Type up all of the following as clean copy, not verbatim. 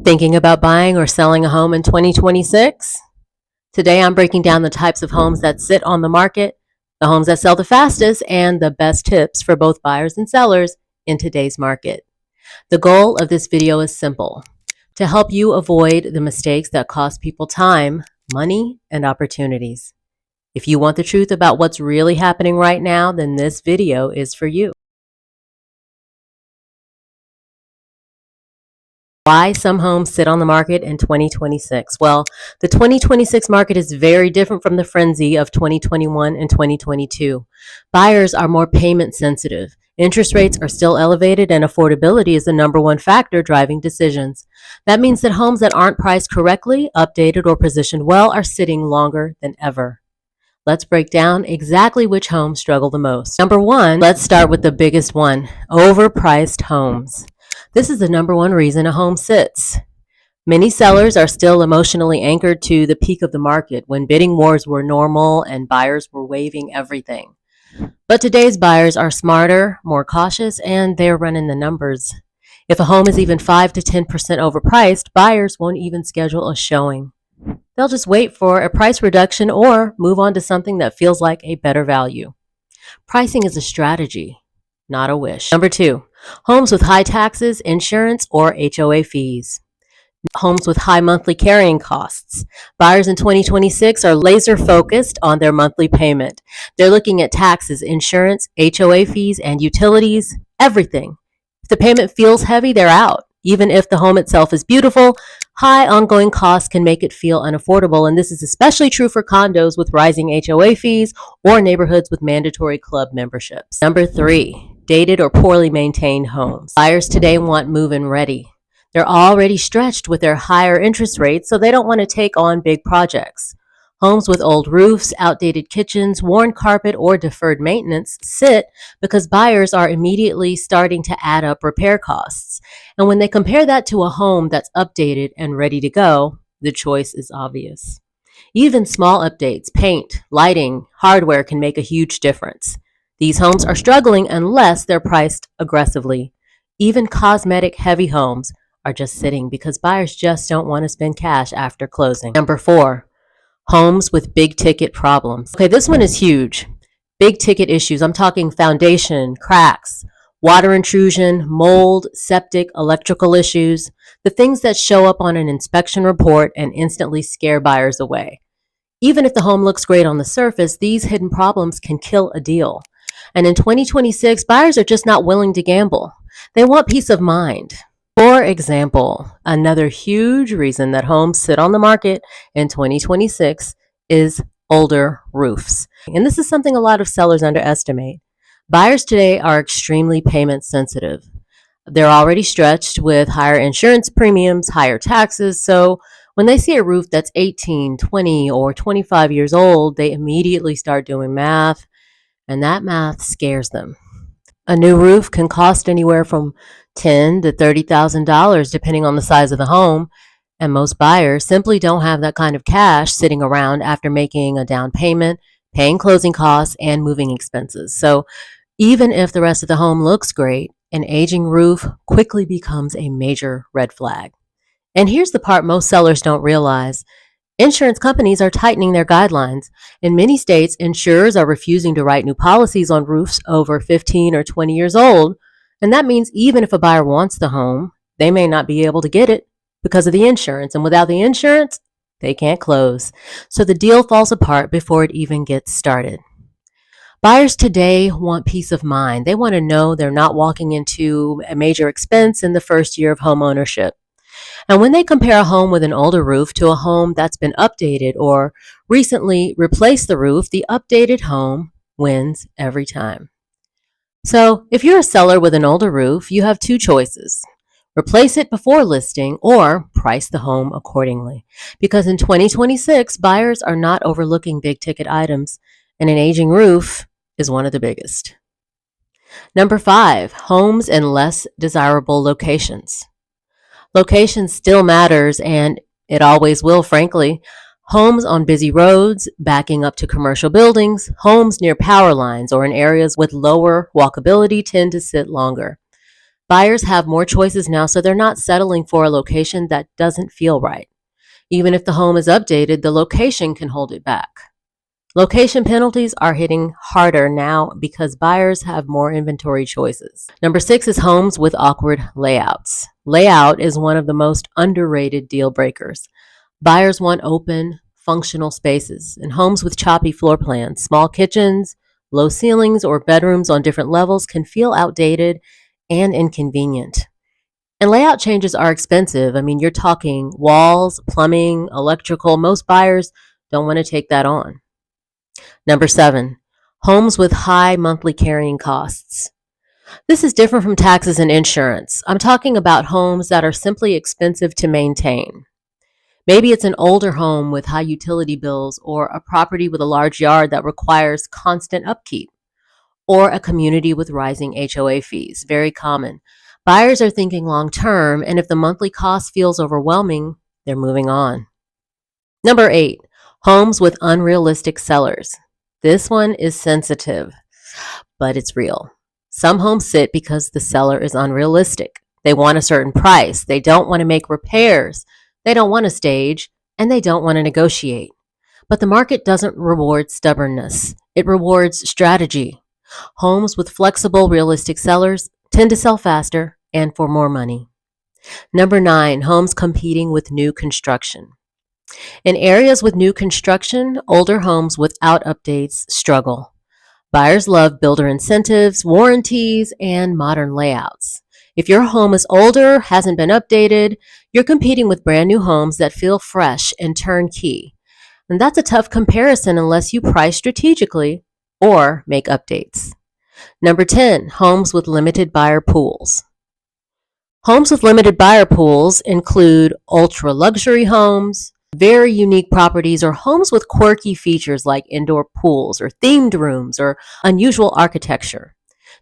Thinking about buying or selling a home in 2026? Today I'm breaking down the types of homes that sit on the market, the homes that sell the fastest, and the best tips for both buyers and sellers in today's market. The goal of this video is simple: to help you avoid the mistakes that cost people time, money, and opportunities. If you want the truth about what's really happening right now, then this video is for you. Why some homes sit on the market in 2026? Well, the 2026 market is very different from the frenzy of 2021 and 2022. Buyers are more payment sensitive. Interest rates are still elevated, and affordability is the number one factor driving decisions. That means that homes that aren't priced correctly, updated, or positioned well are sitting longer than ever. Let's break down exactly which homes struggle the most. Number one, let's start with the biggest one: overpriced homes. This is the number one reason a home sits. Many sellers are still emotionally anchored to the peak of the market when bidding wars were normal and buyers were waiving everything. But today's buyers are smarter, more cautious, and they're running the numbers. If a home is even 5 to 10% overpriced, buyers won't even schedule a showing. They'll just wait for a price reduction or move on to something that feels like a better value. Pricing is a strategy, not a wish. Number two, homes with high taxes, insurance, or HOA fees. Homes with high monthly carrying costs. Buyers in 2026 are laser focused on their monthly payment. They're looking at taxes, insurance, HOA fees, and utilities, everything. If the payment feels heavy, they're out. Even if the home itself is beautiful, high ongoing costs can make it feel unaffordable, and this is especially true for condos with rising HOA fees or neighborhoods with mandatory club memberships. Number three, dated or poorly maintained homes. Buyers today want move-in ready. They're already stretched with their higher interest rates, so they don't want to take on big projects. Homes with old roofs, outdated kitchens, worn carpet, or deferred maintenance sit because buyers are immediately starting to add up repair costs. And when they compare that to a home that's updated and ready to go, the choice is obvious. Even small updates, paint, lighting, hardware can make a huge difference. These homes are struggling unless they're priced aggressively. Even cosmetic heavy homes are just sitting because buyers just don't want to spend cash after closing. Number four, homes with big ticket problems. Okay, this one is huge. Big ticket issues. I'm talking foundation, cracks, water intrusion, mold, septic, electrical issues, the things that show up on an inspection report and instantly scare buyers away. Even if the home looks great on the surface, these hidden problems can kill a deal. And in 2026, buyers are just not willing to gamble. They want peace of mind. For example, another huge reason that homes sit on the market in 2026 is older roofs. And this is something a lot of sellers underestimate. Buyers today are extremely payment sensitive. They're already stretched with higher insurance premiums, higher taxes, so when they see a roof that's 18, 20, or 25 years old, they immediately start doing math, and that math scares them. A new roof can cost anywhere from $10,000 to $30,000 depending on the size of the home, and most buyers simply don't have that kind of cash sitting around after making a down payment, paying closing costs, and moving expenses. So even if the rest of the home looks great, an aging roof quickly becomes a major red flag. And here's the part most sellers don't realize. Insurance companies are tightening their guidelines. In many states, insurers are refusing to write new policies on roofs over 15 or 20 years old. And that means even if a buyer wants the home, they may not be able to get it because of the insurance. And without the insurance, they can't close. So the deal falls apart before it even gets started. Buyers today want peace of mind. They want to know they're not walking into a major expense in the first year of home ownership. And when they compare a home with an older roof to a home that's been updated or recently replaced the roof, the updated home wins every time. So if you're a seller with an older roof, you have two choices: replace it before listing or price the home accordingly. Because in 2026, buyers are not overlooking big ticket items, and an aging roof is one of the biggest. Number five, homes in less desirable locations. Location still matters, and it always will, frankly. Homes on busy roads, backing up to commercial buildings, homes near power lines, or in areas with lower walkability tend to sit longer. Buyers have more choices now, so they're not settling for a location that doesn't feel right. Even if the home is updated, the location can hold it back. Location penalties are hitting harder now because buyers have more inventory choices. Number 6 is homes with awkward layouts. Layout is one of the most underrated deal breakers. Buyers want open, functional spaces, and homes with choppy floor plans, small kitchens, low ceilings, or bedrooms on different levels can feel outdated and inconvenient. And layout changes are expensive. I mean, you're talking walls, plumbing, electrical. Most buyers don't want to take that on. Number 7, homes with high monthly carrying costs. This is different from taxes and insurance. I'm talking about homes that are simply expensive to maintain. Maybe it's an older home with high utility bills, or a property with a large yard that requires constant upkeep, or a community with rising HOA fees. Very common. Buyers are thinking long term, and if the monthly cost feels overwhelming, they're moving on. Number 8, homes with unrealistic sellers. This one is sensitive, but it's real. Some homes sit because the seller is unrealistic. They want a certain price. They don't want to make repairs. They don't want to stage, and they don't want to negotiate. But the market doesn't reward stubbornness. It rewards strategy. Homes with flexible, realistic sellers tend to sell faster and for more money. Number 9, homes competing with new construction. In areas with new construction, older homes without updates struggle. Buyers love builder incentives, warranties, and modern layouts. If your home is older, hasn't been updated, you're competing with brand new homes that feel fresh and turnkey. And that's a tough comparison unless you price strategically or make updates. Number 10, homes with limited buyer pools. Homes with limited buyer pools include ultra luxury homes, very unique properties, or homes with quirky features like indoor pools or themed rooms or unusual architecture.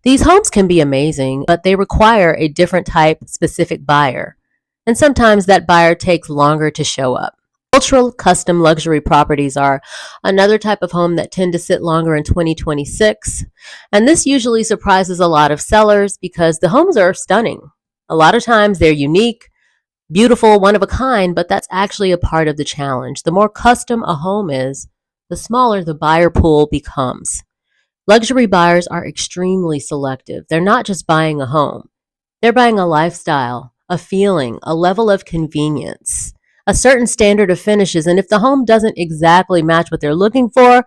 These homes can be amazing, but they require a different type, specific buyer. And sometimes that buyer takes longer to show up. Ultra custom luxury properties are another type of home that tend to sit longer in 2026. And this usually surprises a lot of sellers because the homes are stunning. A lot of times they're unique, beautiful, one of a kind, but that's actually a part of the challenge. The more custom a home is, the smaller the buyer pool becomes. Luxury buyers are extremely selective. They're not just buying a home. They're buying a lifestyle, a feeling, a level of convenience, a certain standard of finishes. And if the home doesn't exactly match what they're looking for,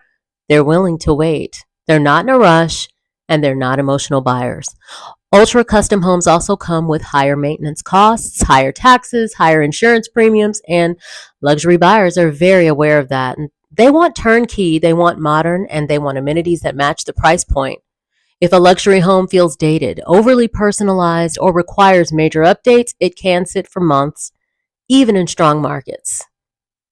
they're willing to wait. They're not in a rush, and they're not emotional buyers. Ultra custom homes also come with higher maintenance costs, higher taxes, higher insurance premiums, and luxury buyers are very aware of that. And they want turnkey, they want modern, and they want amenities that match the price point. If a luxury home feels dated, overly personalized, or requires major updates, it can sit for months, even in strong markets.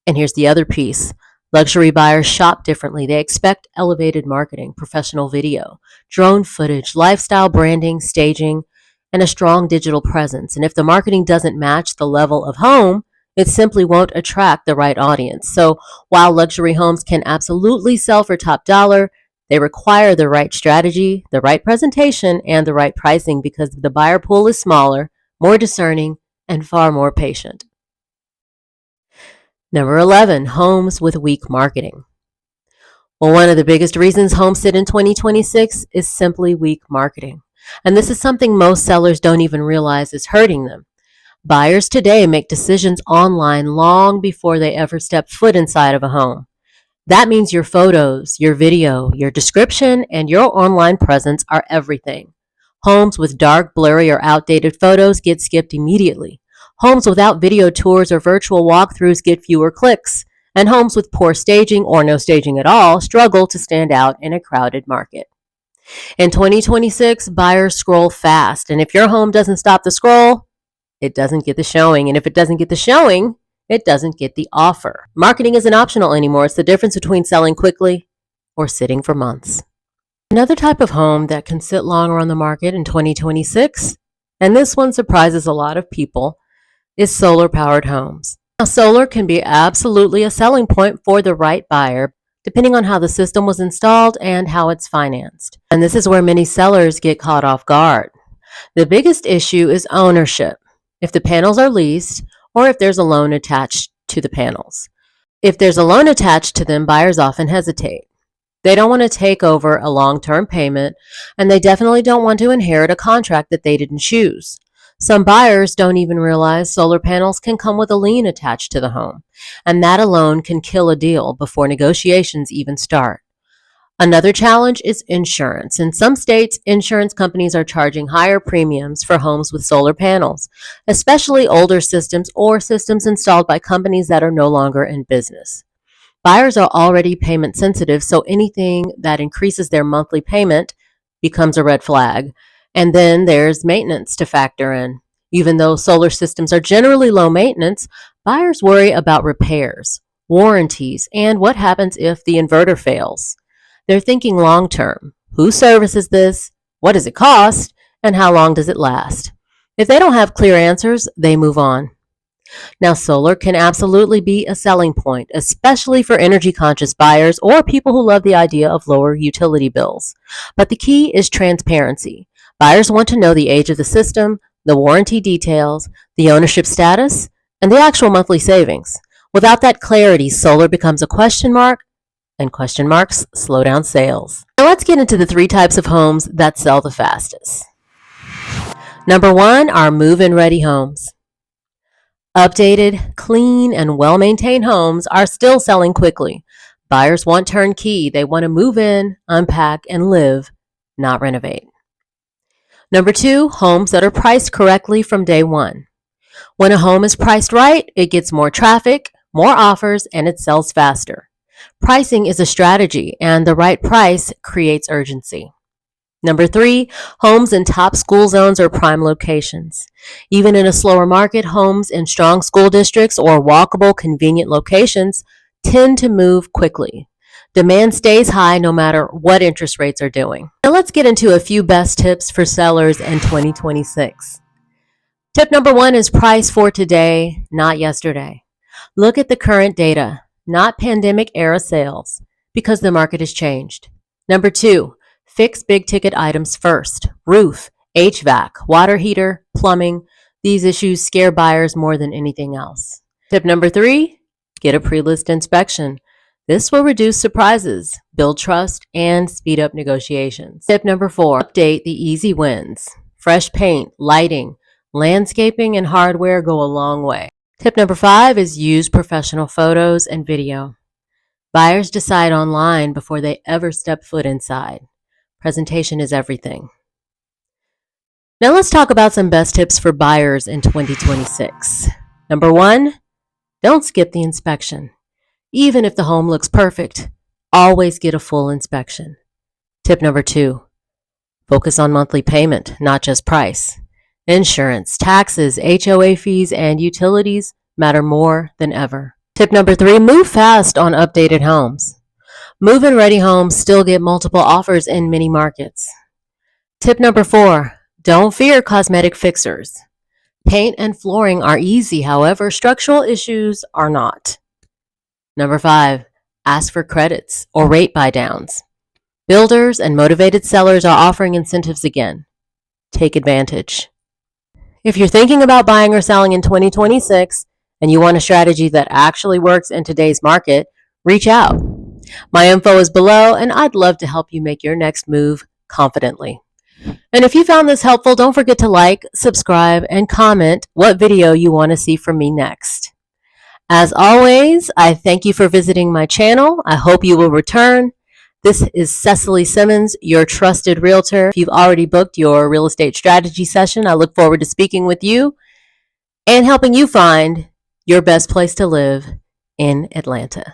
And here's the other piece. Luxury buyers shop differently. They expect elevated marketing, professional video, drone footage, lifestyle branding, staging, and a strong digital presence. And if the marketing doesn't match the level of home, it simply won't attract the right audience. So while luxury homes can absolutely sell for top dollar, they require the right strategy, the right presentation, and the right pricing because the buyer pool is smaller, more discerning, and far more patient. Number 11, homes with weak marketing. Well, one of the biggest reasons homes sit in 2026 is simply weak marketing. And this is something most sellers don't even realize is hurting them. Buyers today make decisions online long before they ever step foot inside of a home. That means your photos, your video, your description, and your online presence are everything. Homes with dark, blurry, or outdated photos get skipped immediately. Homes without video tours or virtual walkthroughs get fewer clicks, and homes with poor staging or no staging at all struggle to stand out in a crowded market. In 2026, buyers scroll fast, and if your home doesn't stop the scroll, it doesn't get the showing, and if it doesn't get the showing, it doesn't get the offer. Marketing isn't optional anymore. It's the difference between selling quickly or sitting for months. Another type of home that can sit longer on the market in 2026, and this one surprises a lot of people, is solar-powered homes. Now, solar can be absolutely a selling point for the right buyer, depending on how the system was installed and how it's financed. And this is where many sellers get caught off guard. The biggest issue is ownership, if the panels are leased or if there's a loan attached to the panels. If there's a loan attached to them, buyers often hesitate. They don't want to take over a long-term payment, and they definitely don't want to inherit a contract that they didn't choose. Some buyers don't even realize solar panels can come with a lien attached to the home, and that alone can kill a deal before negotiations even start. Another challenge is insurance. In some states, insurance companies are charging higher premiums for homes with solar panels, especially older systems or systems installed by companies that are no longer in business. Buyers are already payment sensitive, so anything that increases their monthly payment becomes a red flag. And then there's maintenance to factor in. Even though solar systems are generally low maintenance, buyers worry about repairs, warranties, and what happens if the inverter fails. They're thinking long term. Who services this? What does it cost? And how long does it last? If they don't have clear answers, they move on. Now, solar can absolutely be a selling point, especially for energy conscious buyers or people who love the idea of lower utility bills. But the key is transparency. Buyers want to know the age of the system, the warranty details, the ownership status, and the actual monthly savings. Without that clarity, solar becomes a question mark, and question marks slow down sales. Now let's get into the 3 types of homes that sell the fastest. Number 1 are move-in ready homes. Updated, clean, and well-maintained homes are still selling quickly. Buyers want turnkey. They want to move in, unpack, and live, not renovate. Number 2, homes that are priced correctly from day one. When a home is priced right, it gets more traffic, more offers, and it sells faster. Pricing is a strategy, and the right price creates urgency. Number 3, homes in top school zones or prime locations. Even in a slower market, homes in strong school districts or walkable, convenient locations tend to move quickly. Demand stays high no matter what interest rates are doing. Now let's get into a few best tips for sellers in 2026. Tip number 1 is price for today, not yesterday. Look at the current data, not pandemic era sales, because the market has changed. Number 2, fix big ticket items first. Roof, HVAC, water heater, plumbing. These issues scare buyers more than anything else. Tip number 3, get a pre-list inspection. This will reduce surprises, build trust, and speed up negotiations. Tip number 4, update the easy wins. Fresh paint, lighting, landscaping, and hardware go a long way. Tip number 5 is use professional photos and video. Buyers decide online before they ever step foot inside. Presentation is everything. Now let's talk about some best tips for buyers in 2026. Number 1, don't skip the inspection. Even if the home looks perfect, always get a full inspection. Tip number 2, focus on monthly payment, not just price. Insurance, taxes, HOA fees, and utilities matter more than ever. Tip number 3, move fast on updated homes. Move-in ready homes still get multiple offers in many markets. Tip number 4, don't fear cosmetic fixers. Paint and flooring are easy, however, structural issues are not. Number 5, ask for credits or rate buy-downs. Builders and motivated sellers are offering incentives again. Take advantage. If you're thinking about buying or selling in 2026 and you want a strategy that actually works in today's market, reach out. My info is below, and I'd love to help you make your next move confidently. And if you found this helpful, don't forget to like, subscribe, and comment what video you want to see from me next. As always, I thank you for visiting my channel. I hope you will return. This is Cecili Simmons, your trusted realtor. If you've already booked your real estate strategy session, I look forward to speaking with you and helping you find your best place to live in Atlanta.